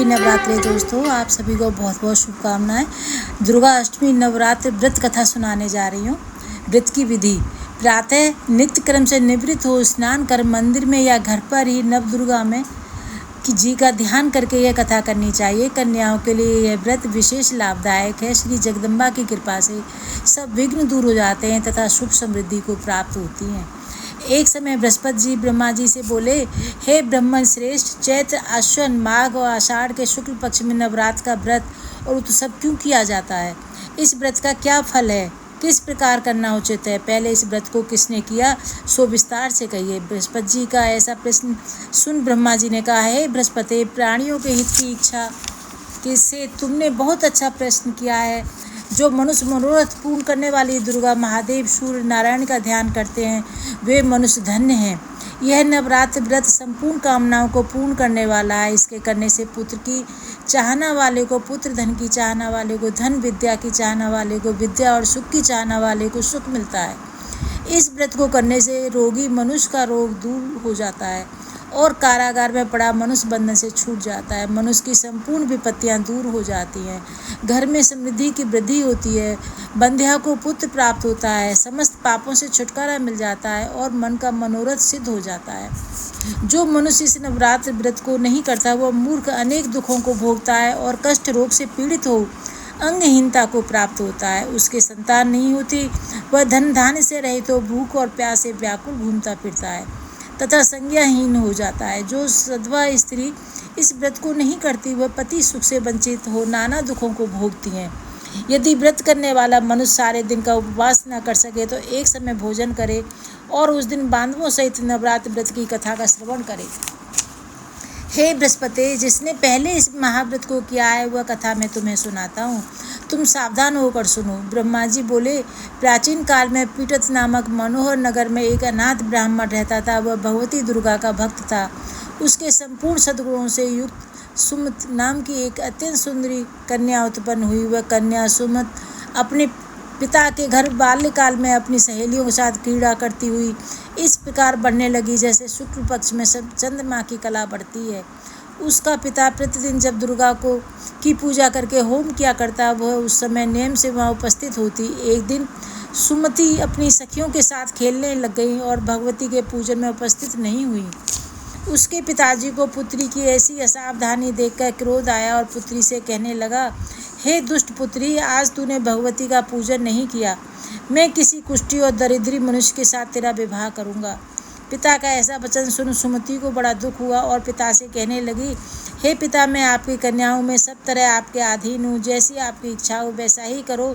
नवरात्रि दोस्तों, आप सभी को बहुत बहुत शुभकामनाएं। दुर्गा अष्टमी नवरात्र व्रत कथा सुनाने जा रही हूँ। व्रत की विधि: प्रातः नित्य क्रम से निवृत्त हो स्नान कर मंदिर में या घर पर ही नव दुर्गा में जी का ध्यान करके यह कथा करनी चाहिए। कन्याओं के लिए यह व्रत विशेष लाभदायक है। श्री जगदम्बा की कृपा से सब विघ्न दूर हो जाते हैं तथा सुख समृद्धि को प्राप्त होती हैं। एक समय बृहस्पति जी ब्रह्मा जी से बोले, हे ब्रह्मन श्रेष्ठ, चैत्र आश्विन माघ और आषाढ़ के शुक्ल पक्ष में नवरात्र का व्रत और उत्सव क्यों किया जाता है? इस व्रत का क्या फल है? किस प्रकार करना उचित है? पहले इस व्रत को किसने किया, सो विस्तार से कहिए। बृहस्पति जी का ऐसा प्रश्न सुन ब्रह्मा जी ने कहा, हे बृहस्पति, प्राणियों के हित की इच्छा से तुमने बहुत अच्छा प्रश्न किया है। जो मनुष्य मनोरथ पूर्ण करने वाली दुर्गा, महादेव, सूर्य नारायण का ध्यान करते हैं वे मनुष्य धन्य हैं। यह नवरात्र व्रत संपूर्ण कामनाओं को पूर्ण करने वाला है। इसके करने से पुत्र की चाहना वाले को पुत्र, धन की चाहना वाले को धन, विद्या की चाहना वाले को विद्या और सुख की चाहना वाले को सुख मिलता है। इस व्रत को करने से रोगी मनुष्य का रोग दूर हो जाता है और कारागार में पड़ा मनुष्य बंधन से छूट जाता है। मनुष्य की संपूर्ण विपत्तियां दूर हो जाती हैं। घर में समृद्धि की वृद्धि होती है। बंध्या को पुत्र प्राप्त होता है। समस्त पापों से छुटकारा मिल जाता है और मन का मनोरथ सिद्ध हो जाता है। जो मनुष्य इस नवरात्र व्रत को नहीं करता वह मूर्ख अनेक दुखों को भोगता है और कष्ट रोग से पीड़ित हो अंगहीनता को प्राप्त होता है। उसके संतान नहीं होती। वह धन धान्य से रहित हो भूख और प्यास से व्याकुल घूमता फिरता है तथा संज्ञाहीन हो जाता है। जो सधवा स्त्री इस व्रत को नहीं करती वह पति सुख से वंचित हो नाना दुखों को भोगती हैं। यदि व्रत करने वाला मनुष्य सारे दिन का उपवास न कर सके तो एक समय भोजन करे और उस दिन बांधवों सहित नवरात्र व्रत की कथा का श्रवण करे। हे बृहस्पति, जिसने पहले इस महाव्रत को किया है वह कथा मैं तुम्हें सुनाता हूँ, तुम सावधान होकर सुनो। ब्रह्मा जी बोले, प्राचीन काल में पीटत नामक मनोहर नगर में एक अनाथ ब्राह्मण रहता था। वह भगवती दुर्गा का भक्त था। उसके संपूर्ण सद्गुणों से युक्त सुमत नाम की एक अत्यंत सुंदरी कन्या उत्पन्न हुई। वह कन्या सुमत अपने पिता के घर बाल्यकाल में अपनी सहेलियों के साथ क्रीड़ा करती हुई इस प्रकार बढ़ने लगी जैसे शुक्ल पक्ष में सब चंद्रमा की कला बढ़ती है। उसका पिता प्रतिदिन जब दुर्गा की पूजा करके होम किया करता वह उस समय नेम से वहाँ उपस्थित होती। एक दिन सुमति अपनी सखियों के साथ खेलने लग गई और भगवती के पूजन में उपस्थित नहीं हुई। उसके पिताजी को पुत्री की ऐसी असावधानी देखकर क्रोध आया और पुत्री से कहने लगा, हे दुष्ट पुत्री, आज तूने भगवती का पूजन नहीं किया। मैं किसी कुष्ठी और दरिद्री मनुष्य के साथ तेरा विवाह करूँगा। पिता का ऐसा वचन सुन सुमति को बड़ा दुख हुआ और पिता से कहने लगी, हे पिता, मैं आपकी कन्याओं में सब तरह आपके अधीन हूँ। जैसी आपकी इच्छा हो वैसा ही करो।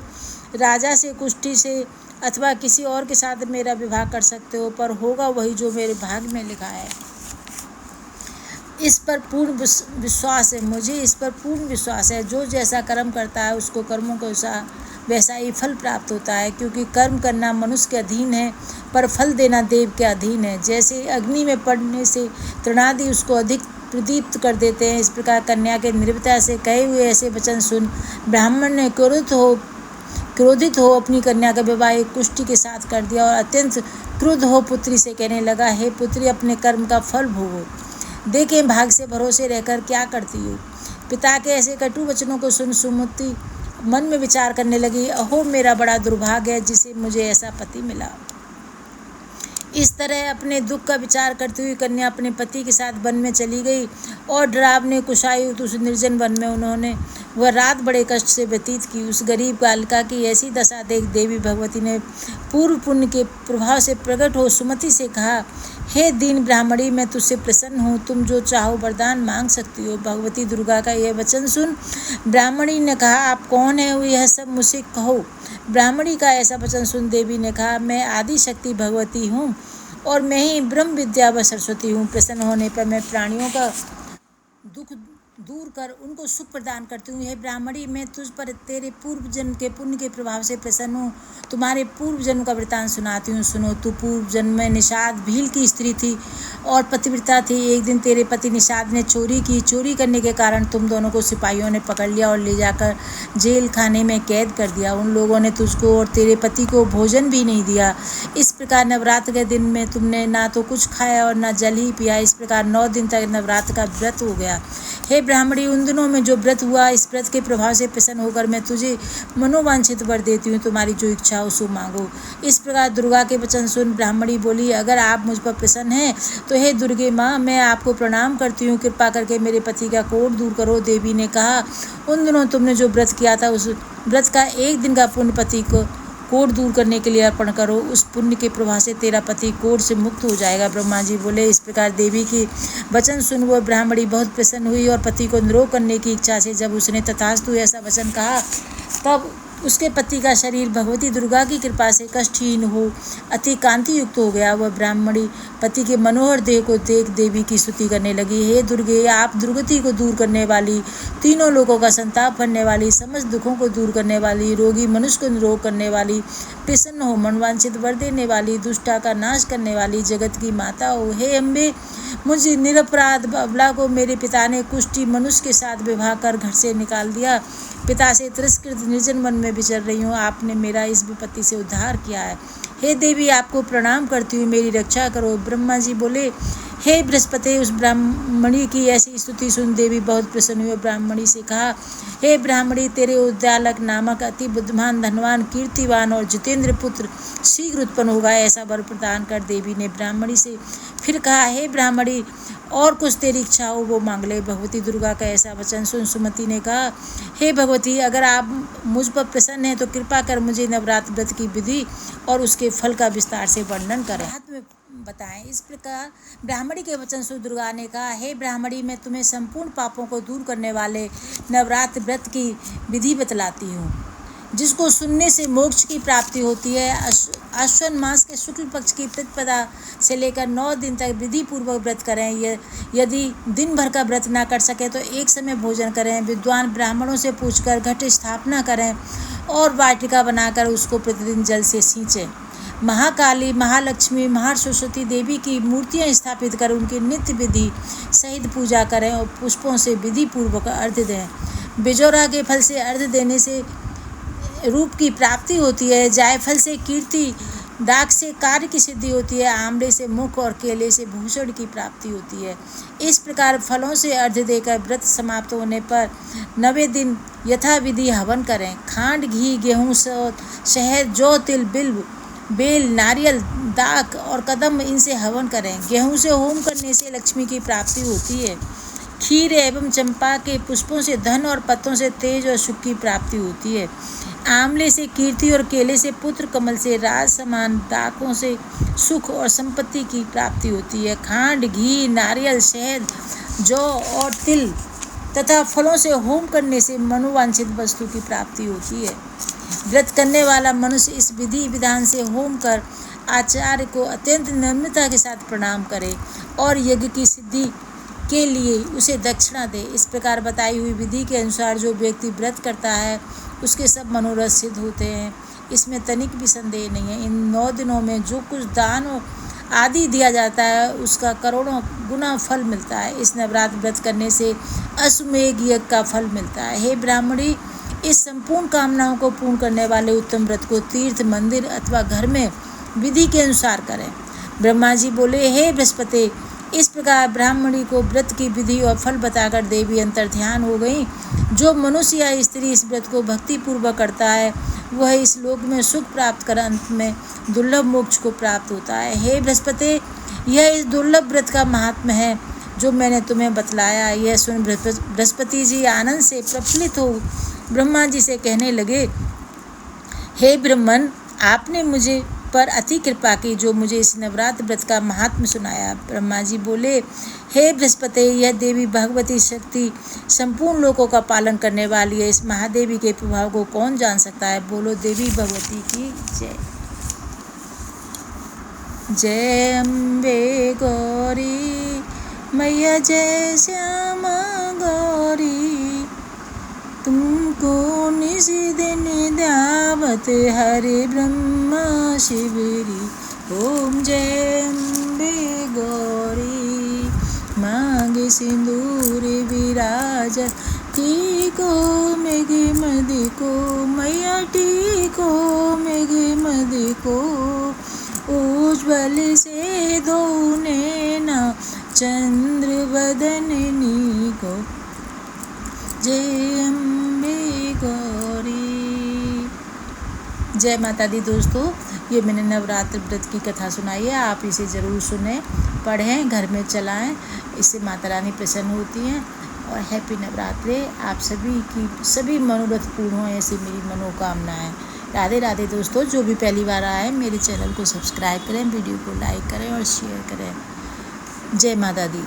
राजा से, कुष्ठी से अथवा किसी और के साथ मेरा विवाह कर सकते हो, पर होगा वही जो मेरे भाग्य में लिखा है। इस पर पूर्ण विश्वास है, मुझे इस पर पूर्ण विश्वास है। जो जैसा कर्म करता है उसको कर्मों को वैसा ही फल प्राप्त होता है, क्योंकि कर्म करना मनुष्य के अधीन है पर फल देना देव के अधीन है। जैसे अग्नि में पड़ने से तृणादि उसको अधिक प्रदीप्त कर देते हैं, इस प्रकार कन्या के निर्भयता से कहे हुए ऐसे वचन सुन ब्राह्मण ने क्रोधित हो अपनी कन्या का विवाह एक कुष्ठी के साथ कर दिया और अत्यंत क्रुद्ध हो पुत्री से कहने लगा, हे पुत्री, अपने कर्म का फल भोगो। देखें भाग से भरोसे रहकर क्या करती हो। पिता के ऐसे कटु वचनों को सुन सुमति मन में विचार करने लगी, अहो मेरा बड़ा दुर्भाग्य है जिसे मुझे ऐसा पति मिला। इस तरह अपने दुख का विचार करती हुई कन्या अपने पति के साथ वन में चली गई और डरावने कुशायुक्त उस निर्जन वन में वह रात बड़े कष्ट से व्यतीत की। उस गरीब बालिका की ऐसी दशा देख देवी भगवती ने पूर्व पुण्य के प्रभाव से प्रकट हो सुमति से कहा, हे दीन ब्राह्मणी, मैं तुझसे प्रसन्न हूँ। तुम जो चाहो वरदान मांग सकती हो। भगवती दुर्गा का यह वचन सुन ब्राह्मणी ने कहा, आप कौन है यह सब मुझसे कहो। ब्राह्मणी का ऐसा वचन सुन देवी ने कहा, मैं आदि शक्ति भगवती हूँ और मैं ही ब्रह्म विद्या व सरस्वती हूँ। प्रसन्न होने पर मैं प्राणियों का दुख दूर कर उनको सुख प्रदान करती हूँ। हे ब्राह्मणी, मैं तुझ पर तेरे पूर्व जन्म के पुण्य के प्रभाव से प्रसन्न हूँ। तुम्हारे पूर्व जन्म का वृतांत सुनाती हूँ, सुनो। तू पूर्व जन्म में निषाद भील की स्त्री थी और पतिव्रता थी। एक दिन तेरे पति निषाद ने चोरी की। चोरी करने के कारण तुम दोनों को सिपाहियों ने पकड़ लिया और ले जाकर जेल खाने में कैद कर दिया। उन लोगों ने तुझको और तेरे पति को भोजन भी नहीं दिया। इस प्रकार नवरात्र के दिन में तुमने ना तो कुछ खाया और ना जल ही पिया। इस प्रकार 9 दिन तक नवरात्र का व्रत हो गया। हे ब्राह्मणी, उन दिनों में जो व्रत हुआ, इस व्रत के प्रभाव से प्रसन्न होकर मैं तुझे मनोवांछित वर देती हूँ, तुम्हारी जो इच्छा हो सो मांगो। इस प्रकार दुर्गा के वचन सुन ब्राह्मणी बोली, अगर आप मुझ पर प्रसन्न हैं तो हे दुर्गे माँ, मैं आपको प्रणाम करती हूँ, कृपा करके मेरे पति का कोढ़ दूर करो। देवी ने कहा, उन दिनों तुमने जो व्रत किया था, उस व्रत का एक दिन का पुण्य पति को कोढ़ दूर करने के लिए अर्पण करो। उस पुण्य के प्रभाव से तेरा पति कोढ़ से मुक्त हो जाएगा। ब्रह्मा जी बोले। इस प्रकार देवी की वचन सुन वो ब्राह्मणी बहुत प्रसन्न हुई और पति को निरोग करने की इच्छा से जब उसने तथास्तु ऐसा वचन कहा, तब उसके पति का शरीर भगवती दुर्गा की कृपा से कष्टहीन हो अति कांति युक्त हो गया। वह ब्राह्मणी पति के मनोहर देह को देख देवी की स्तुति करने लगी। हे दुर्गे, आप दुर्गति को दूर करने वाली, तीनों लोगों का संताप भरने वाली, समस्त दुखों को दूर करने वाली, रोगी मनुष्य को निरोग करने वाली, प्रसन्न हो मनवांछित वर देने वाली, दुष्टा का नाश करने वाली, जगत की माता हो। हे अम्बे, मुझे निरपराध अबला को मेरे पिता ने कुष्ठी मनुष्य के साथ विवाह कर घर से निकाल दिया। पिता से तिरस्कृत निर्जन वन में विचर रही हूँ, आपने मेरा इस विपत्ति से उद्धार किया है। हे देवी, आपको प्रणाम करती हूँ, मेरी रक्षा करो। ब्रह्मा जी बोले, हे बृहस्पति, उस ब्राह्मणी की ऐसी स्तुति सुन देवी बहुत प्रसन्न हुई। ब्राह्मणी से कहा, हे ब्राह्मणी, तेरे उद्यालक नामक अति बुद्धिमान, धनवान, कीर्तिवान और जितेंद्र पुत्र शीघ्र उत्पन्न होगा, ऐसा वर प्रदान कर। देवी ने ब्राह्मणी से फिर कहा, हे ब्राह्मणी, और कुछ तेरी इच्छा हो वो मांग ले। भगवती दुर्गा का ऐसा वचन सुन सुमति ने कहा, हे भगवती, अगर आप मुझ पर प्रसन्न हैं तो कृपा कर मुझे नवरात्र व्रत की विधि और उसके फल का विस्तार से वर्णन करें, बताएं। इस प्रकार ब्राह्मणी के वचन सुन दुर्गा ने कहा, हे ब्राह्मणी, मैं तुम्हें संपूर्ण पापों को दूर करने वाले नवरात्र व्रत की विधि बतलाती हूँ, जिसको सुनने से मोक्ष की प्राप्ति होती है। आश्विन मास के शुक्ल पक्ष की प्रतिपदा से लेकर 9 दिन तक विधि पूर्वक व्रत करें। यदि दिन भर का व्रत ना कर सके तो एक समय भोजन करें। विद्वान ब्राह्मणों से पूछकर घट स्थापना करें और वाटिका बनाकर उसको प्रतिदिन जल से सींचें। महाकाली, महालक्ष्मी, महासरस्वती देवी की मूर्तियां स्थापित कर उनकी नित्य विधि सहित पूजा करें और पुष्पों से विधि पूर्वक अर्घ्य दें। बिजोरा के फल से अर्घ्य देने से रूप की प्राप्ति होती है। जायफल से कीर्ति, डाक से कार्य की सिद्धि होती है। आंवले से मुख और केले से भूषण की प्राप्ति होती है। इस प्रकार फलों से अर्घ्य देकर व्रत समाप्त होने पर 9वें दिन यथाविधि हवन करें। खांड, घी, गेहूँ, शहद, जौ, तिल, बिल्व, बेल, नारियल, दाक और कदम्ब, इनसे हवन करें। गेहूँ से होम करने से लक्ष्मी की प्राप्ति होती है। खीर एवं चंपा के पुष्पों से धन और पत्तों से तेज और सुख की प्राप्ति होती है। आंवले से कीर्ति और केले से पुत्र, कमल से राज समान, डाकों से सुख और संपत्ति की प्राप्ति होती है। खांड, घी, नारियल, शहद, जौ और तिल तथा फलों से होम करने से मनोवांछित वस्तु की प्राप्ति होती है। व्रत करने वाला मनुष्य इस विधि विधान से होम कर आचार्य को अत्यंत नम्रता के साथ प्रणाम करे और यज्ञ की सिद्धि के लिए उसे दक्षिणा दे। इस प्रकार बताई हुई विधि के अनुसार जो व्यक्ति व्रत करता है उसके सब मनोरथ सिद्ध होते हैं, इसमें तनिक भी संदेह नहीं है। इन 9 दिनों में जो कुछ दान आदि दिया जाता है उसका करोड़ों गुना फल मिलता है। इस नवरात्र व्रत करने से अश्वमेध यज्ञ का फल मिलता है। हे ब्राह्मणी, इस संपूर्ण कामनाओं को पूर्ण करने वाले उत्तम व्रत को तीर्थ, मंदिर अथवा घर में विधि के अनुसार करें। ब्रह्मा जी बोले, हे बृहस्पति, इस प्रकार ब्राह्मणी को व्रत की विधि और फल बताकर देवी अंतर्ध्यान हो गई। जो मनुष्य या स्त्री इस व्रत को भक्ति पूर्वक करता है वह इस लोक में सुख प्राप्त कर अंत में दुर्लभ मोक्ष को प्राप्त होता है। हे बृहस्पति, यह इस दुर्लभ व्रत का महात्म्य है जो मैंने तुम्हें बतलाया। यह सुन बृहस्पति जी आनंद से प्रफुल्लित हो ब्रह्मा जी से कहने लगे, हे ब्रह्मन, आपने मुझे पर अति कृपा की जो मुझे इस नवरात्र व्रत का महात्म्य सुनाया। ब्रह्मा जी बोले, हे बृहस्पति, यह देवी भगवती शक्ति संपूर्ण लोकों का पालन करने वाली है। इस महादेवी के प्रभाव को कौन जान सकता है। बोलो देवी भगवती की जय। जय अम्बे गौरी मैया, जय श्यामा गौरी, तुमको निज दिन दावत हरे ब्रह्मा शिवरी। ओम जय अम्बे गौरी, मांगे सिंदूर विराज, टीको मेघे मदि को मैया, टीको मेघे मदि को, उज्ज्वल से दो नैना चंद्र वदननी को। जय अम्बे गौरी। जय माता दी दोस्तों, ये मैंने नवरात्र व्रत की कथा सुनाई है, आप इसे ज़रूर सुने, पढ़ें, घर में चलाएं, इससे माता रानी प्रसन्न होती हैं। और हैप्पी नवरात्रि। आप सभी की सभी मनोरथ पूर्ण हो, ऐसी मेरी मनोकामना है। राधे राधे दोस्तों। जो भी पहली बार आए मेरे चैनल को सब्सक्राइब करें, वीडियो को लाइक करें और शेयर करें। जय माता दी।